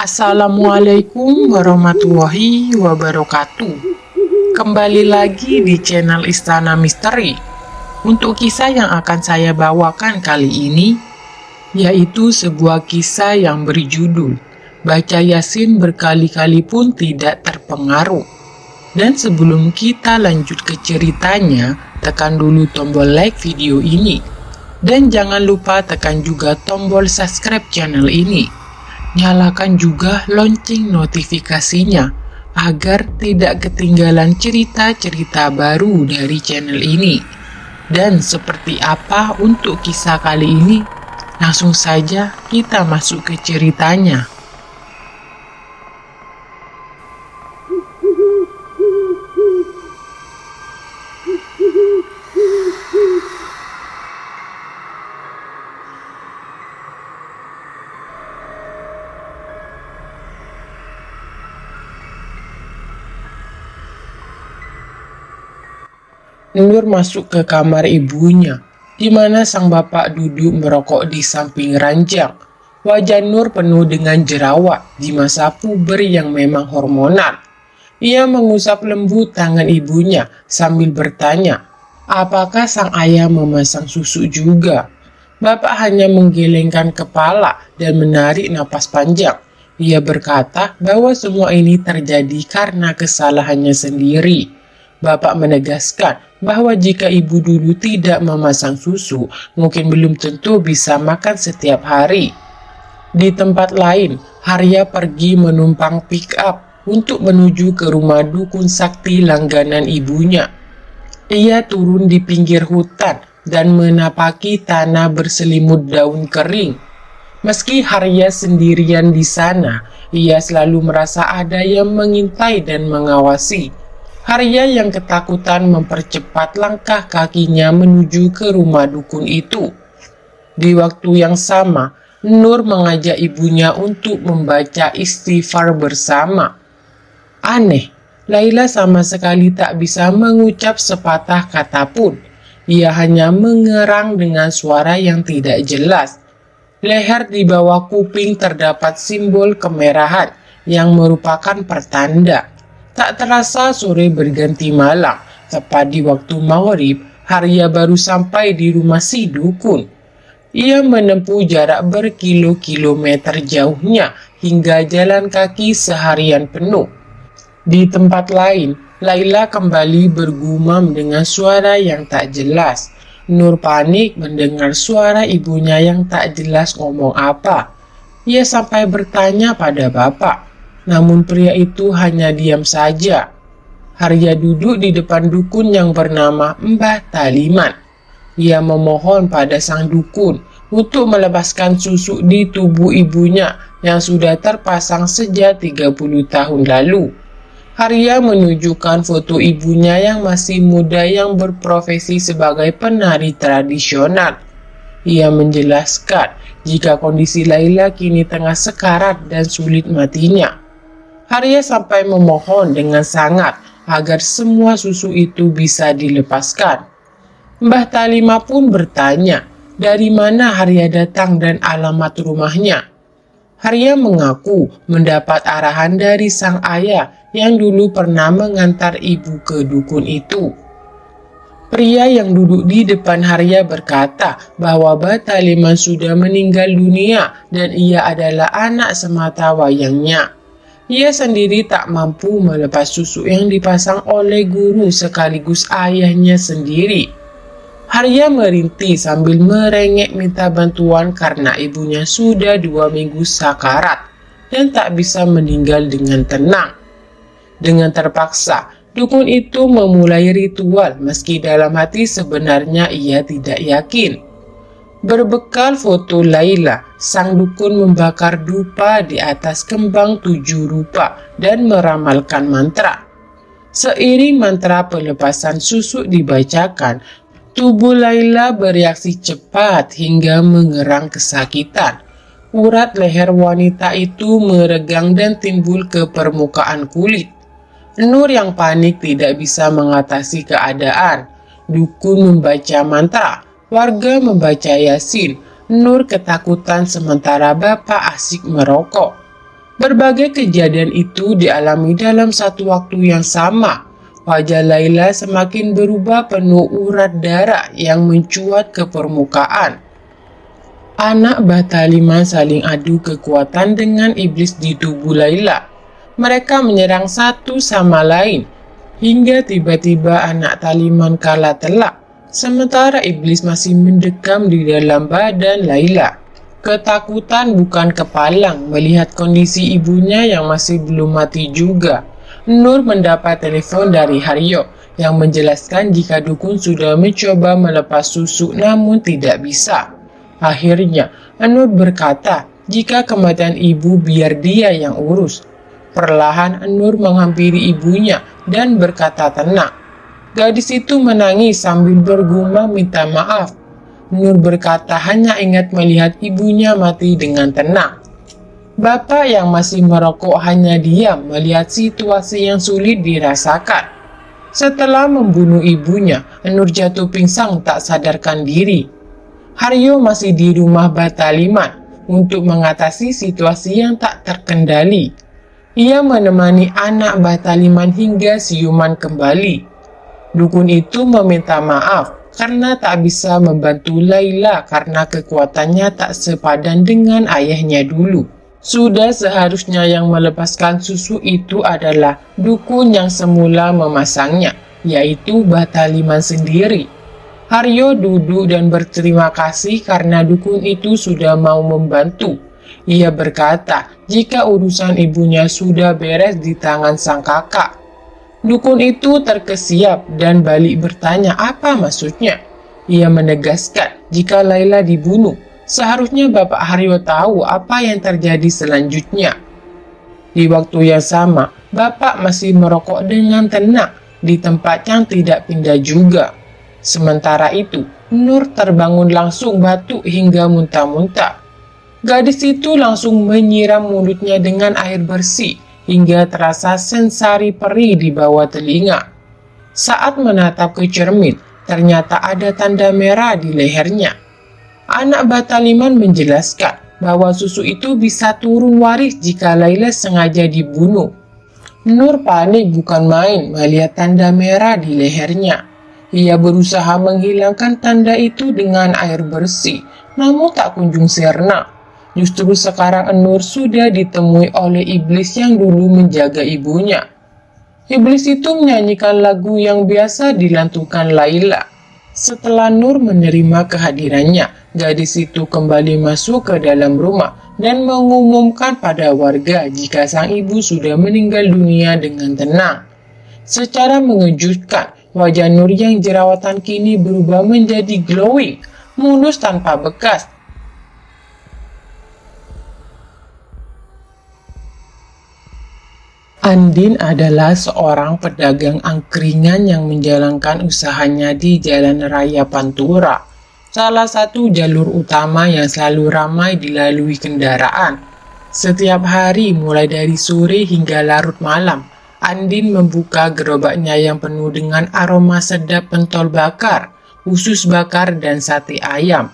Assalamualaikum warahmatullahi wabarakatuh. Kembali lagi di channel Istana Misteri. Untuk kisah yang akan saya bawakan kali ini, yaitu sebuah kisah yang berjudul Baca Yasin berkali-kali pun tidak terpengaruh. Dan sebelum kita lanjut ke ceritanya, tekan dulu tombol like video ini. Dan jangan lupa tekan juga tombol subscribe channel ini. Nyalakan juga lonceng notifikasinya agar tidak ketinggalan cerita-cerita baru dari channel ini. Dan seperti apa untuk kisah kali ini? Langsung saja kita masuk ke ceritanya. Nur masuk ke kamar ibunya, di mana sang bapak duduk merokok di samping ranjang. Wajah Nur penuh dengan jerawat di masa puber yang memang hormonal. Ia mengusap lembut tangan ibunya sambil bertanya, apakah sang ayah memasang susu juga? Bapak hanya menggelengkan kepala dan menarik napas panjang. Ia berkata bahwa semua ini terjadi karena kesalahannya sendiri. Bapak menegaskan bahwa jika ibu dulu tidak memasang susu, mungkin belum tentu bisa makan setiap hari. Di tempat lain, Harya pergi menumpang pick up untuk menuju ke rumah dukun sakti langganan ibunya. Ia turun di pinggir hutan dan menapaki tanah berselimut daun kering. Meski Harya sendirian di sana, ia selalu merasa ada yang mengintai dan mengawasi. Harya yang ketakutan mempercepat langkah kakinya menuju ke rumah dukun itu. Di waktu yang sama, Nur mengajak ibunya untuk membaca istighfar bersama. Aneh, Laila sama sekali tak bisa mengucap sepatah kata pun. Ia hanya mengerang dengan suara yang tidak jelas. Leher di bawah kuping terdapat simbol kemerahan yang merupakan pertanda. Tak terasa sore berganti malam. Tepat di waktu maghrib, Harya baru sampai di rumah si dukun. Ia menempuh jarak berkilo-kilometer jauhnya hingga jalan kaki seharian penuh. Di tempat lain, Laila kembali bergumam dengan suara yang tak jelas. Nur panik mendengar suara ibunya yang tak jelas ngomong apa. Ia sampai bertanya pada bapak. Namun pria itu hanya diam saja. Harya duduk di depan dukun yang bernama Mbah Taliman. Ia memohon pada sang dukun untuk melepaskan susu di tubuh ibunya yang sudah terpasang sejak 30 tahun lalu. Harya menunjukkan foto ibunya yang masih muda yang berprofesi sebagai penari tradisional. Ia menjelaskan jika kondisi Laila kini tengah sekarat dan sulit matinya. Harya sampai memohon dengan sangat agar semua susu itu bisa dilepaskan. Mbah Talima pun bertanya dari mana Harya datang dan alamat rumahnya. Harya mengaku mendapat arahan dari sang ayah yang dulu pernah mengantar ibu ke dukun itu. Pria yang duduk di depan Harya berkata bahwa Mbah Talima sudah meninggal dunia dan ia adalah anak semata wayangnya. Ia sendiri tak mampu melepas susu yang dipasang oleh guru sekaligus ayahnya sendiri. Harya merintih sambil merengek minta bantuan karena ibunya sudah 2 minggu sakarat dan tak bisa meninggal dengan tenang. Dengan terpaksa, dukun itu memulai ritual meski dalam hati sebenarnya ia tidak yakin. Berbekal foto Laila, sang dukun membakar dupa di atas kembang 7 rupa dan meramalkan mantra. Seiring mantra pelepasan susu dibacakan, tubuh Laila bereaksi cepat hingga mengerang kesakitan. Urat leher wanita itu meregang dan timbul ke permukaan kulit. Nur yang panik tidak bisa mengatasi keadaan. Dukun membaca mantra. Warga membaca Yasin. Nur ketakutan sementara bapak asik merokok. Berbagai kejadian itu dialami dalam satu waktu yang sama. Wajah Laila semakin berubah penuh urat darah yang mencuat ke permukaan. Anak Bataliman saling adu kekuatan dengan iblis di tubuh Laila. Mereka menyerang satu sama lain, hingga tiba-tiba anak Taliman kalah telak, sementara iblis masih mendekam di dalam badan Laila. Ketakutan bukan kepalang melihat kondisi ibunya yang masih belum mati juga. Nur mendapat telepon dari Haryo yang menjelaskan jika dukun sudah mencoba melepas susu namun tidak bisa. Akhirnya, Nur berkata jika kematian ibu biar dia yang urus. Perlahan Nur menghampiri ibunya dan berkata tenang. Gadis itu menangis sambil bergumam minta maaf. Nur berkata hanya ingat melihat ibunya mati dengan tenang. Bapak yang masih merokok hanya diam melihat situasi yang sulit dirasakan. Setelah membunuh ibunya, Nur jatuh pingsan tak sadarkan diri. Haryo masih di rumah Bataliman untuk mengatasi situasi yang tak terkendali. Ia menemani anak Bataliman hingga siuman kembali. Dukun itu meminta maaf karena tak bisa membantu Laila karena kekuatannya tak sepadan dengan ayahnya dulu. Sudah seharusnya yang melepaskan susu itu adalah dukun yang semula memasangnya, yaitu Bataliman sendiri. Haryo duduk dan berterima kasih karena dukun itu sudah mau membantu. Ia berkata jika urusan ibunya sudah beres di tangan sang kakak. Dukun itu terkesiap dan balik bertanya apa maksudnya. Ia menegaskan jika Laila dibunuh, seharusnya Bapak Haryo tahu apa yang terjadi selanjutnya. Di waktu yang sama, Bapak masih merokok dengan tenang di tempat yang tidak pindah juga. Sementara itu, Nur terbangun langsung batuk hingga muntah-muntah. Gadis itu langsung menyiram mulutnya dengan air bersih hingga terasa sensari perih di bawah telinga. Saat menatap ke cermin, ternyata ada tanda merah di lehernya. Anak Bataliman menjelaskan bahwa susu itu bisa turun waris jika Laila sengaja dibunuh. Nur panik bukan main melihat tanda merah di lehernya. Ia berusaha menghilangkan tanda itu dengan air bersih, namun tak kunjung sirna. Justru sekarang Nur sudah ditemui oleh iblis yang dulu menjaga ibunya. Iblis itu menyanyikan lagu yang biasa dilantunkan Laila. Setelah Nur menerima kehadirannya, gadis itu kembali masuk ke dalam rumah dan mengumumkan pada warga jika sang ibu sudah meninggal dunia dengan tenang. Secara mengejutkan, wajah Nur yang jerawatan kini berubah menjadi glowing, mulus tanpa bekas. Andin adalah seorang pedagang angkringan yang menjalankan usahanya di Jalan Raya Pantura, salah satu jalur utama yang selalu ramai dilalui kendaraan. Setiap hari mulai dari sore hingga larut malam, Andin membuka gerobaknya yang penuh dengan aroma sedap pentol bakar, usus bakar, dan sate ayam.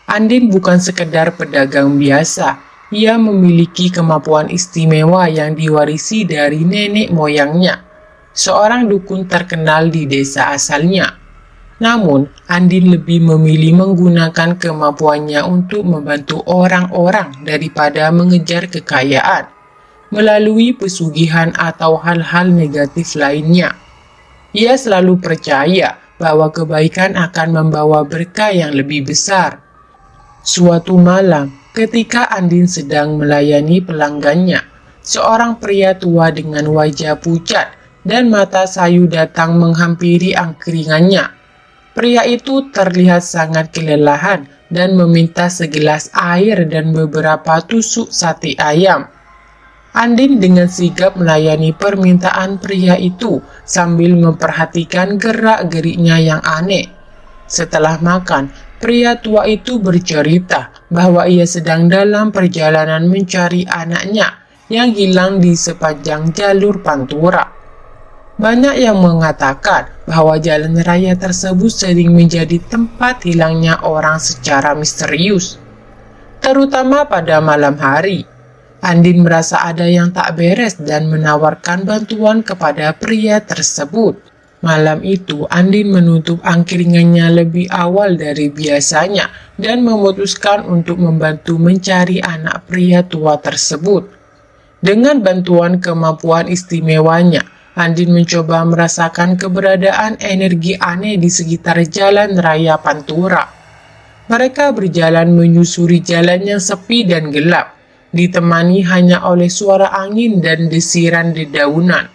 Andin bukan sekedar pedagang biasa. Ia memiliki kemampuan istimewa yang diwarisi dari nenek moyangnya, seorang dukun terkenal di desa asalnya. Namun, Andin lebih memilih menggunakan kemampuannya untuk membantu orang-orang daripada mengejar kekayaan melalui pesugihan atau hal-hal negatif lainnya. Ia selalu percaya bahwa kebaikan akan membawa berkah yang lebih besar. Suatu malam, ketika Andin sedang melayani pelanggannya, seorang pria tua dengan wajah pucat dan mata sayu datang menghampiri angkringannya. Pria itu terlihat sangat kelelahan dan meminta segelas air dan beberapa tusuk sate ayam. Andin dengan sigap melayani permintaan pria itu sambil memperhatikan gerak-geriknya yang aneh. Setelah makan, pria tua itu bercerita bahwa ia sedang dalam perjalanan mencari anaknya yang hilang di sepanjang jalur Pantura. Banyak yang mengatakan bahwa jalan raya tersebut sering menjadi tempat hilangnya orang secara misterius, terutama pada malam hari. Andin merasa ada yang tak beres dan menawarkan bantuan kepada pria tersebut. Malam itu, Andin menutup angkringannya lebih awal dari biasanya dan memutuskan untuk membantu mencari anak pria tua tersebut. Dengan bantuan kemampuan istimewanya, Andin mencoba merasakan keberadaan energi aneh di sekitar jalan raya Pantura. Mereka berjalan menyusuri jalan yang sepi dan gelap, ditemani hanya oleh suara angin dan desiran dedaunan.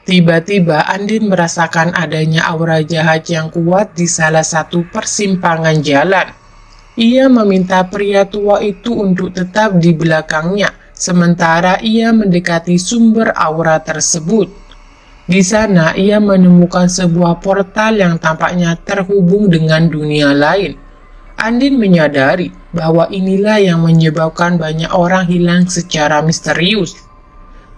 Tiba-tiba Andin merasakan adanya aura jahat yang kuat di salah satu persimpangan jalan. Ia meminta pria tua itu untuk tetap di belakangnya, sementara ia mendekati sumber aura tersebut. Di sana ia menemukan sebuah portal yang tampaknya terhubung dengan dunia lain. Andin menyadari bahwa inilah yang menyebabkan banyak orang hilang secara misterius.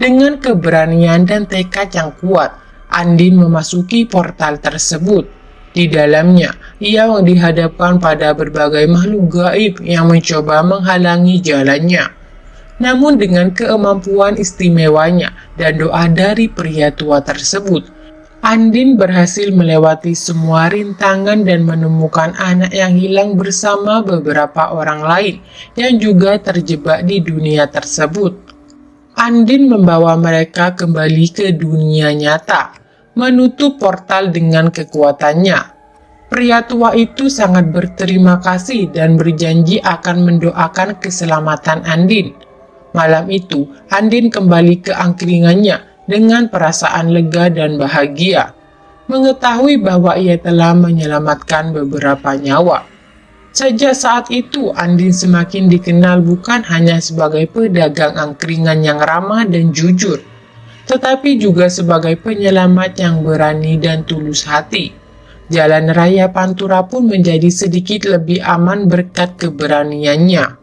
Dengan keberanian dan tekad yang kuat, Andin memasuki portal tersebut. Di dalamnya, ia dihadapkan pada berbagai makhluk gaib yang mencoba menghalangi jalannya. Namun dengan kemampuan istimewanya dan doa dari pria tua tersebut, Andin berhasil melewati semua rintangan dan menemukan anak yang hilang bersama beberapa orang lain yang juga terjebak di dunia tersebut. Andin membawa mereka kembali ke dunia nyata, menutup portal dengan kekuatannya. Pria tua itu sangat berterima kasih dan berjanji akan mendoakan keselamatan Andin. Malam itu, Andin kembali ke angkringannya dengan perasaan lega dan bahagia, mengetahui bahwa ia telah menyelamatkan beberapa nyawa. Sejak saat itu, Andin semakin dikenal bukan hanya sebagai pedagang angkringan yang ramah dan jujur, tetapi juga sebagai penyelamat yang berani dan tulus hati. Jalan raya Pantura pun menjadi sedikit lebih aman berkat keberaniannya.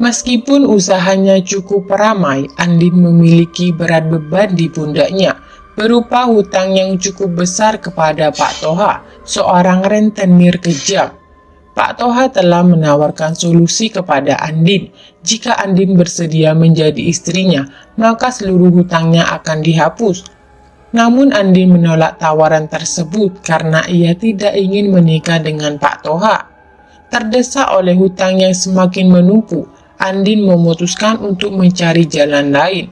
Meskipun usahanya cukup ramai, Andin memiliki berat beban di pundaknya, berupa hutang yang cukup besar kepada Pak Toha, seorang rentenir kejam. Pak Toha telah menawarkan solusi kepada Andin. Jika Andin bersedia menjadi istrinya, maka seluruh hutangnya akan dihapus. Namun Andin menolak tawaran tersebut karena ia tidak ingin menikah dengan Pak Toha. Terdesak oleh hutang yang semakin menumpuk, Andin memutuskan untuk mencari jalan lain.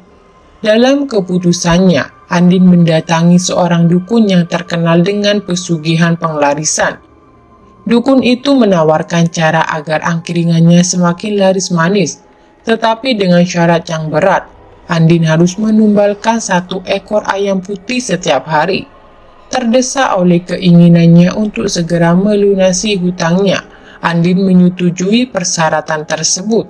Dalam keputusannya, Andin mendatangi seorang dukun yang terkenal dengan pesugihan penglarisan. Dukun itu menawarkan cara agar angkringannya semakin laris manis, tetapi dengan syarat yang berat. Andin harus menumbalkan 1 ekor ayam putih setiap hari. Terdesak oleh keinginannya untuk segera melunasi hutangnya, Andin menyetujui persyaratan tersebut.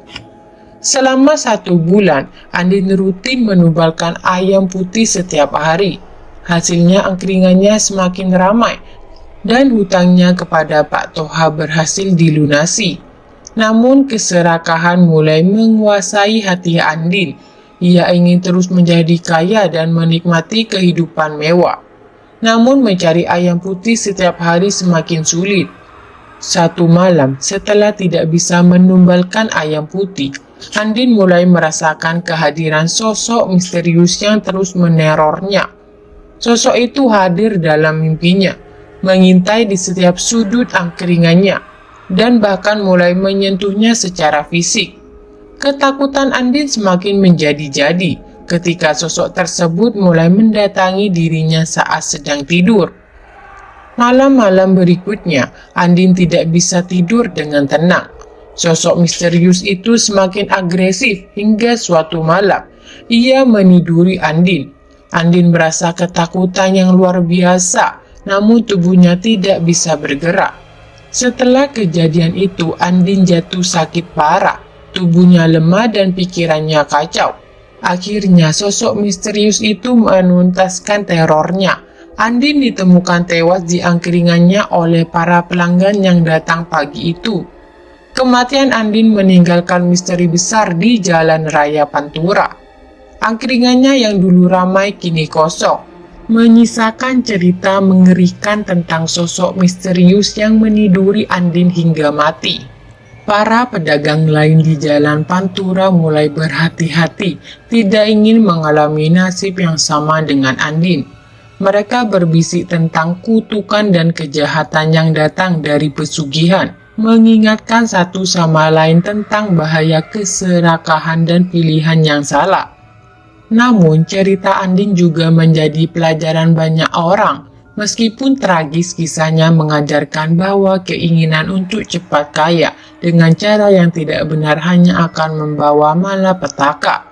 Selama 1 bulan, Andin rutin menumbalkan ayam putih setiap hari. Hasilnya angkringannya semakin ramai, dan hutangnya kepada Pak Toha berhasil dilunasi. Namun keserakahan mulai menguasai hati Andin. Ia ingin terus menjadi kaya dan menikmati kehidupan mewah. Namun mencari ayam putih setiap hari semakin sulit. Satu malam, setelah tidak bisa menumbalkan ayam putih, Andin mulai merasakan kehadiran sosok misterius yang terus menerornya. Sosok itu hadir dalam mimpinya, mengintai di setiap sudut angkringannya, dan bahkan mulai menyentuhnya secara fisik. Ketakutan Andin semakin menjadi-jadi ketika sosok tersebut mulai mendatangi dirinya saat sedang tidur. Malam-malam berikutnya, Andin tidak bisa tidur dengan tenang. Sosok misterius itu semakin agresif hingga suatu malam, ia meniduri Andin. Andin merasa ketakutan yang luar biasa, namun tubuhnya tidak bisa bergerak. Setelah kejadian itu, Andin jatuh sakit parah, tubuhnya lemah dan pikirannya kacau. Akhirnya sosok misterius itu menuntaskan terornya. Andin ditemukan tewas di angkringannya oleh para pelanggan yang datang pagi itu. Kematian Andin meninggalkan misteri besar di jalan raya Pantura. Angkringannya yang dulu ramai kini kosong, menyisakan cerita mengerikan tentang sosok misterius yang meniduri Andin hingga mati. Para pedagang lain di jalan Pantura mulai berhati-hati, tidak ingin mengalami nasib yang sama dengan Andin. Mereka berbisik tentang kutukan dan kejahatan yang datang dari pesugihan, mengingatkan satu sama lain tentang bahaya keserakahan dan pilihan yang salah. Namun, cerita Andin juga menjadi pelajaran banyak orang. Meskipun tragis, kisahnya mengajarkan bahwa keinginan untuk cepat kaya dengan cara yang tidak benar hanya akan membawa malapetaka.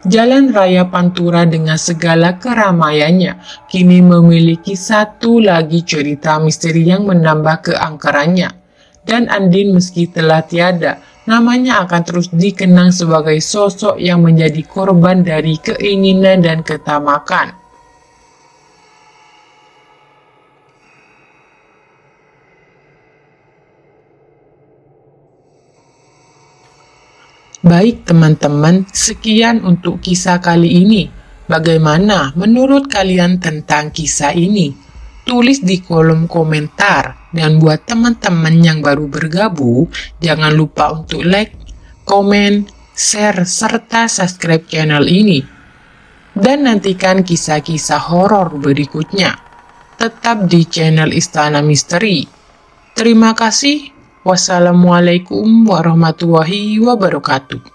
Jalan Raya Pantura dengan segala keramaiannya kini memiliki satu lagi cerita misteri yang menambah keangkerannya. Dan Andin meski telah tiada, namanya akan terus dikenang sebagai sosok yang menjadi korban dari keinginan dan ketamakan. Baik teman-teman, sekian untuk kisah kali ini. Bagaimana menurut kalian tentang kisah ini? Tulis di kolom komentar. Dan buat teman-teman yang baru bergabung, jangan lupa untuk like, komen, share, serta subscribe channel ini. Dan nantikan kisah-kisah horor berikutnya. Tetap di channel Istana Misteri. Terima kasih. Wassalamualaikum warahmatullahi wabarakatuh.